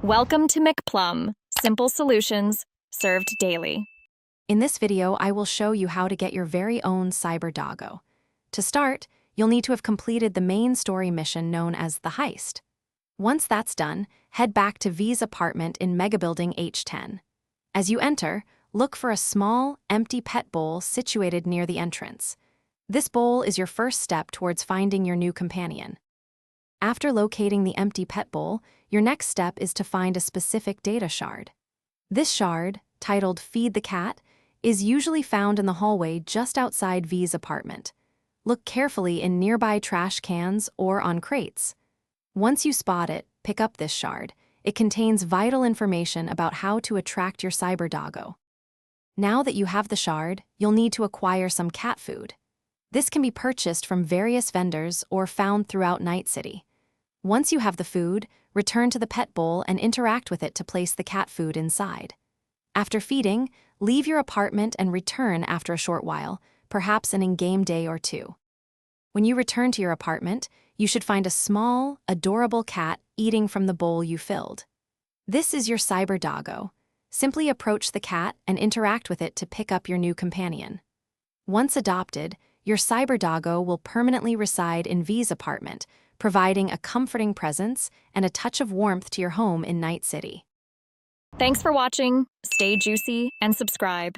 Welcome to McPlum, simple solutions served daily. In this video, I will show you how to get your very own Cyber Doggo. To start, you'll need to have completed the main story mission known as the heist. Once that's done, head back to V's apartment in Megabuilding H10. As you enter, look for a small, empty pet bowl situated near the entrance. This bowl is your first step towards finding your new companion. After locating the empty pet bowl, your next step is to find a specific data shard. This shard, titled Feed the Cat, is usually found in the hallway just outside V's apartment. Look carefully in nearby trash cans or on crates. Once you spot it, pick up this shard. It contains vital information about how to attract your Cyber Doggo. Now that you have the shard, you'll need to acquire some cat food. This can be purchased from various vendors or found throughout Night City. Once you have the food, return to the pet bowl and interact with it to place the cat food inside. After feeding, leave your apartment and return after a short while, perhaps an in-game day or two. When you return to your apartment, you should find a small, adorable cat eating from the bowl you filled. This is your Cyber Doggo. Simply approach the cat and interact with it to pick up your new companion. Once adopted, your Cyber Doggo will permanently reside in V's apartment, providing a comforting presence and a touch of warmth to your home in Night City. Thanks for watching. Stay juicy and subscribe.